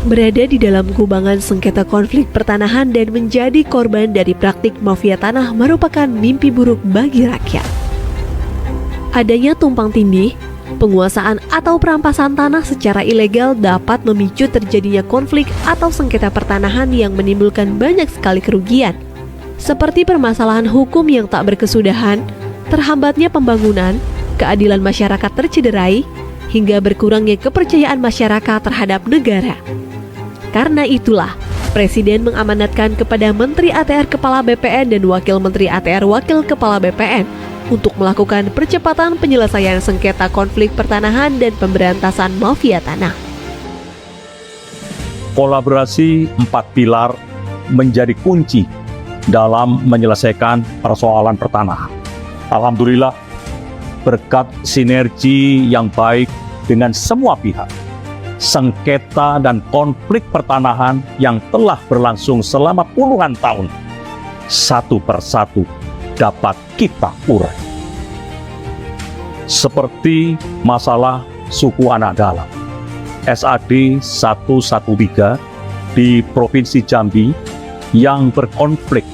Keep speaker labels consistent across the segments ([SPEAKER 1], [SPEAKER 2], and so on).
[SPEAKER 1] berada di dalam kubangan sengketa konflik pertanahan dan menjadi korban dari praktik mafia tanah merupakan mimpi buruk bagi rakyat. Adanya tumpang tindih, penguasaan atau perampasan tanah secara ilegal dapat memicu terjadinya konflik atau sengketa pertanahan yang menimbulkan banyak sekali kerugian, seperti permasalahan hukum yang tak berkesudahan, terhambatnya pembangunan, keadilan masyarakat tercederai, hingga berkurangnya kepercayaan masyarakat terhadap negara. Karena itulah, Presiden mengamanatkan kepada Menteri ATR Kepala BPN dan Wakil Menteri ATR Wakil Kepala BPN untuk melakukan percepatan penyelesaian sengketa konflik pertanahan dan pemberantasan mafia tanah.
[SPEAKER 2] Kolaborasi 4 pilar menjadi kunci dalam menyelesaikan persoalan pertanahan. Alhamdulillah, berkat sinergi yang baik dengan semua pihak, sengketa dan konflik pertanahan yang telah berlangsung selama puluhan tahun, satu persatu dapat kita urai. Seperti masalah suku anak dalam, SAD 113 di Provinsi Jambi yang berkonflik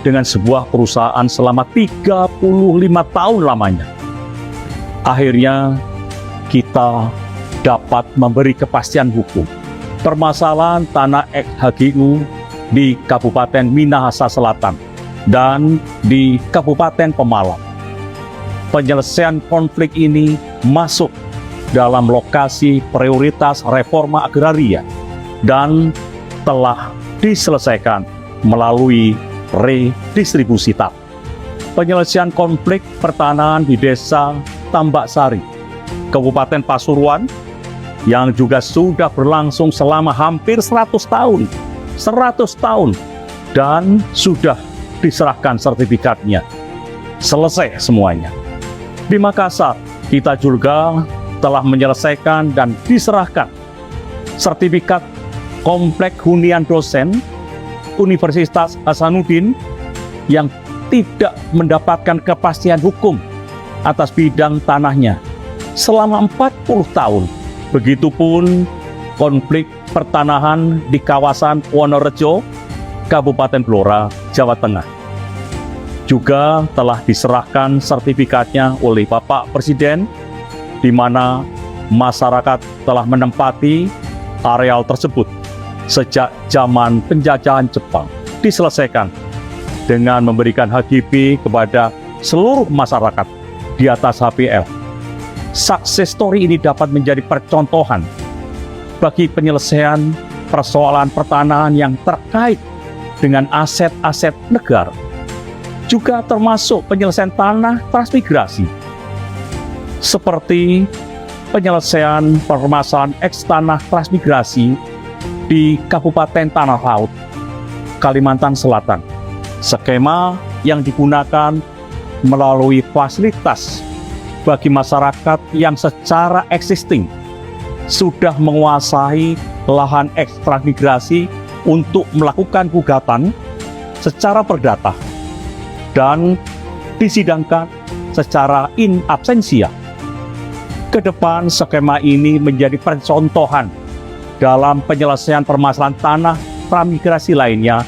[SPEAKER 2] dengan sebuah perusahaan selama 35 tahun lamanya. Akhirnya kita dapat memberi kepastian hukum. Permasalahan tanah ex-HGU di Kabupaten Minahasa Selatan dan di Kabupaten Pemalang. Penyelesaian konflik ini masuk dalam lokasi prioritas reforma agraria dan telah diselesaikan melalui redistribusi tanah. Penyelesaian konflik pertanahan di Desa Tambak Sari, Kabupaten Pasuruan, yang juga sudah berlangsung selama hampir 100 tahun, dan sudah diserahkan sertifikatnya. Selesai semuanya. Di Makassar, kita juga telah menyelesaikan dan diserahkan sertifikat komplek hunian dosen Universitas Hasanuddin yang tidak mendapatkan kepastian hukum atas bidang tanahnya selama 40 tahun. Begitupun konflik pertanahan di kawasan Wonorejo, Kabupaten Blora, Jawa Tengah. Juga telah diserahkan sertifikatnya oleh Bapak Presiden, di mana masyarakat telah menempati areal tersebut sejak zaman penjajahan Jepang. Diselesaikan dengan memberikan HGB kepada seluruh masyarakat di atas HPL. Success story ini dapat menjadi percontohan bagi penyelesaian persoalan pertanahan yang terkait dengan aset-aset negara. Juga termasuk penyelesaian tanah transmigrasi, seperti penyelesaian permasalahan eks-tanah transmigrasi di Kabupaten Tanah Laut, Kalimantan Selatan. Skema yang digunakan melalui fasilitas bagi masyarakat yang secara existing sudah menguasai lahan ekstransmigrasi untuk melakukan gugatan secara perdata dan disidangkan secara in absentia. Kedepan skema ini menjadi percontohan dalam penyelesaian permasalahan tanah transmigrasi lainnya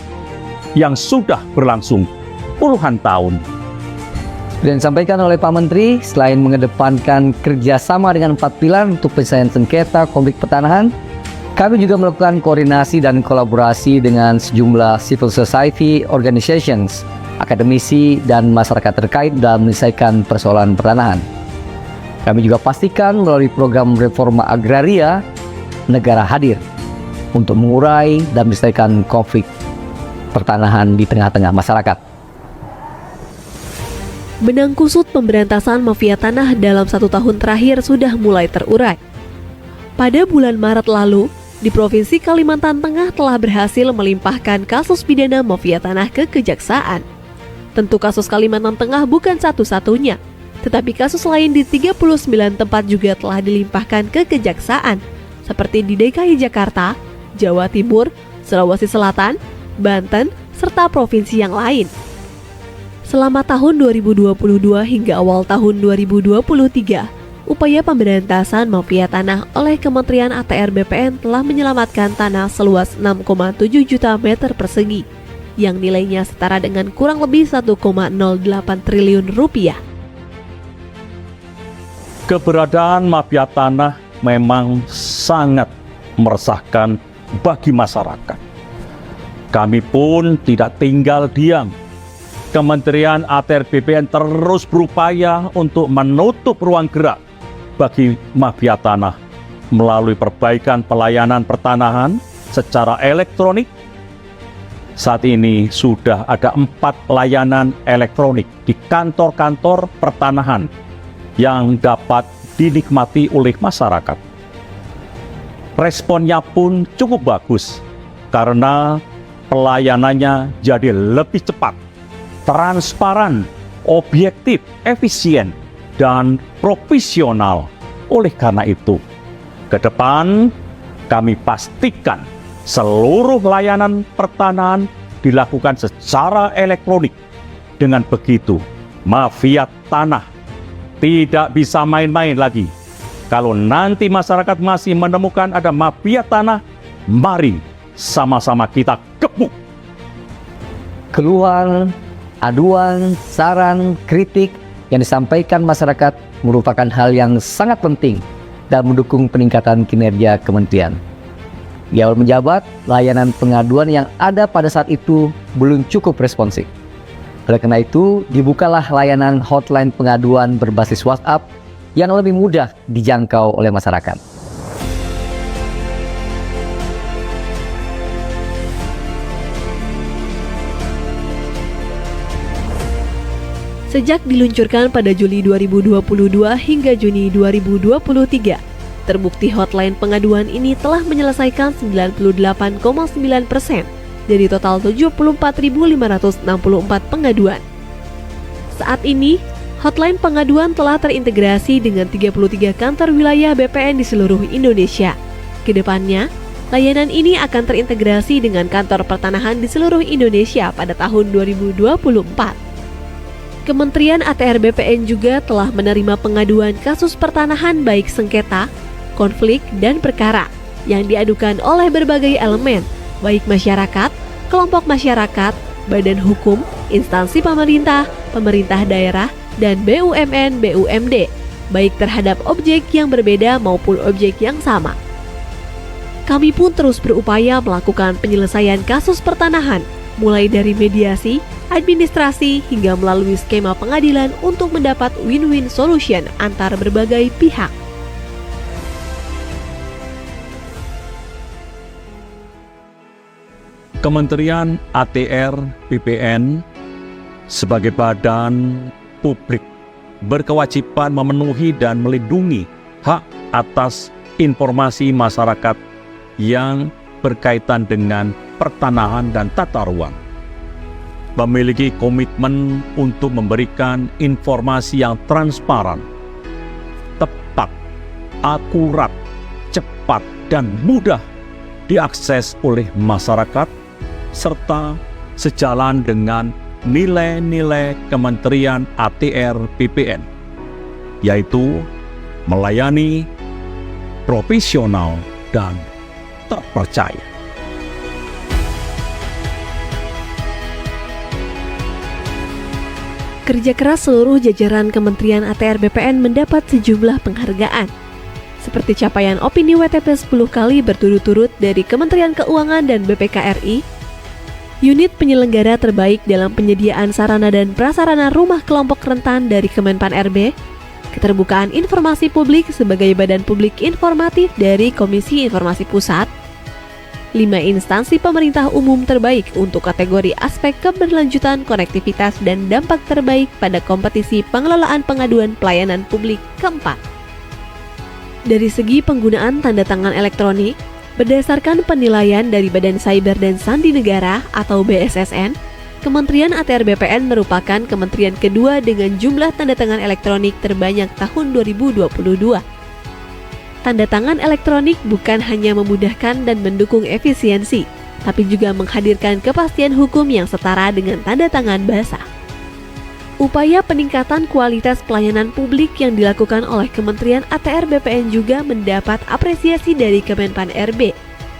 [SPEAKER 2] yang sudah berlangsung puluhan tahun.
[SPEAKER 3] Dan disampaikan oleh Pak Menteri, selain mengedepankan kerjasama dengan 4 pilar untuk penyelesaian sengketa konflik pertanahan, kami juga melakukan koordinasi dan kolaborasi dengan sejumlah civil society organizations, akademisi, dan masyarakat terkait dalam menyelesaikan persoalan pertanahan. Kami juga pastikan melalui program reforma agraria, negara hadir untuk mengurai dan menyelesaikan konflik pertanahan di tengah-tengah masyarakat.
[SPEAKER 1] Benang kusut pemberantasan mafia tanah dalam 1 tahun terakhir sudah mulai terurai. Pada bulan Maret lalu, di Provinsi Kalimantan Tengah telah berhasil melimpahkan kasus pidana mafia tanah ke Kejaksaan. Tentu kasus Kalimantan Tengah bukan satu-satunya, tetapi kasus lain di 39 tempat juga telah dilimpahkan ke Kejaksaan, seperti di DKI Jakarta, Jawa Timur, Sulawesi Selatan, Banten, serta provinsi yang lain. Selama tahun 2022 hingga awal tahun 2023, upaya pemberantasan mafia tanah oleh Kementerian ATR BPN telah menyelamatkan tanah seluas 6,7 juta meter persegi, yang nilainya setara dengan kurang lebih 1,08 triliun rupiah.
[SPEAKER 2] Keberadaan mafia tanah memang sangat meresahkan bagi masyarakat. Kami pun tidak tinggal diam. Kementerian ATR BPN terus berupaya untuk menutup ruang gerak bagi mafia tanah melalui perbaikan pelayanan pertanahan secara elektronik. Saat ini sudah ada 4 layanan elektronik di kantor-kantor pertanahan yang dapat dinikmati oleh masyarakat. Responnya pun cukup bagus karena pelayanannya jadi lebih cepat, transparan, objektif, efisien, dan profesional. Oleh karena itu, ke depan kami pastikan seluruh layanan pertanahan dilakukan secara elektronik. Dengan begitu, mafia tanah tidak bisa main-main lagi. Kalau nanti masyarakat masih menemukan ada mafia tanah, mari sama-sama kita gebuk.
[SPEAKER 3] Keluhan, aduan, saran, kritik yang disampaikan masyarakat merupakan hal yang sangat penting dan mendukung peningkatan kinerja kementerian. Di awal menjabat, layanan pengaduan yang ada pada saat itu belum cukup responsif. Oleh karena itu, dibukalah layanan hotline pengaduan berbasis WhatsApp yang lebih mudah dijangkau oleh masyarakat.
[SPEAKER 1] Sejak diluncurkan pada Juli 2022 hingga Juni 2023, terbukti hotline pengaduan ini telah menyelesaikan 98,9% dari total 74.564 pengaduan. Saat ini, hotline pengaduan telah terintegrasi dengan 33 kantor wilayah BPN di seluruh Indonesia. Kedepannya, layanan ini akan terintegrasi dengan kantor pertanahan di seluruh Indonesia pada tahun 2024. Kementerian ATR BPN juga telah menerima pengaduan kasus pertanahan baik sengketa, konflik, dan perkara yang diadukan oleh berbagai elemen, baik masyarakat, kelompok masyarakat, badan hukum, instansi pemerintah, pemerintah daerah, dan BUMN/BUMD, baik terhadap objek yang berbeda maupun objek yang sama. Kami pun terus berupaya melakukan penyelesaian kasus pertanahan, mulai dari mediasi, administrasi, hingga melalui skema pengadilan untuk mendapat win-win solution antar berbagai pihak.
[SPEAKER 2] Kementerian ATR BPN sebagai badan publik berkewajiban memenuhi dan melindungi hak atas informasi masyarakat yang berkaitan dengan pertanahan dan tata ruang. Memiliki komitmen untuk memberikan informasi yang transparan, tepat, akurat, cepat, dan mudah diakses oleh masyarakat, serta sejalan dengan nilai-nilai Kementerian ATR BPN, yaitu melayani, profesional, dan terpercaya.
[SPEAKER 1] Kerja keras seluruh jajaran Kementerian ATR BPN mendapat sejumlah penghargaan, seperti capaian opini WTP 10 kali berturut-turut dari Kementerian Keuangan dan BPK RI, Unit penyelenggara terbaik dalam penyediaan sarana dan prasarana rumah kelompok rentan dari Kemenpan RB, keterbukaan informasi publik sebagai badan publik informatif dari Komisi Informasi Pusat, 5 instansi pemerintah umum terbaik untuk kategori aspek keberlanjutan konektivitas dan dampak terbaik pada kompetisi pengelolaan pengaduan pelayanan publik keempat. Dari segi penggunaan tanda tangan elektronik, berdasarkan penilaian dari Badan Cyber dan Sandi Negara atau BSSN, Kementerian ATR BPN merupakan kementerian kedua dengan jumlah tanda tangan elektronik terbanyak tahun 2022. Tanda tangan elektronik bukan hanya memudahkan dan mendukung efisiensi, tapi juga menghadirkan kepastian hukum yang setara dengan tanda tangan basah. Upaya peningkatan kualitas pelayanan publik yang dilakukan oleh Kementerian ATR BPN juga mendapat apresiasi dari Kemenpan RB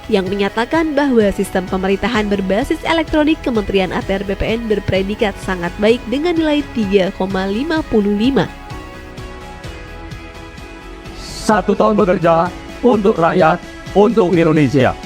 [SPEAKER 1] yang menyatakan bahwa sistem pemerintahan berbasis elektronik Kementerian ATR BPN berpredikat sangat baik dengan nilai 3,55.
[SPEAKER 4] 1 tahun bekerja untuk rakyat, untuk Indonesia.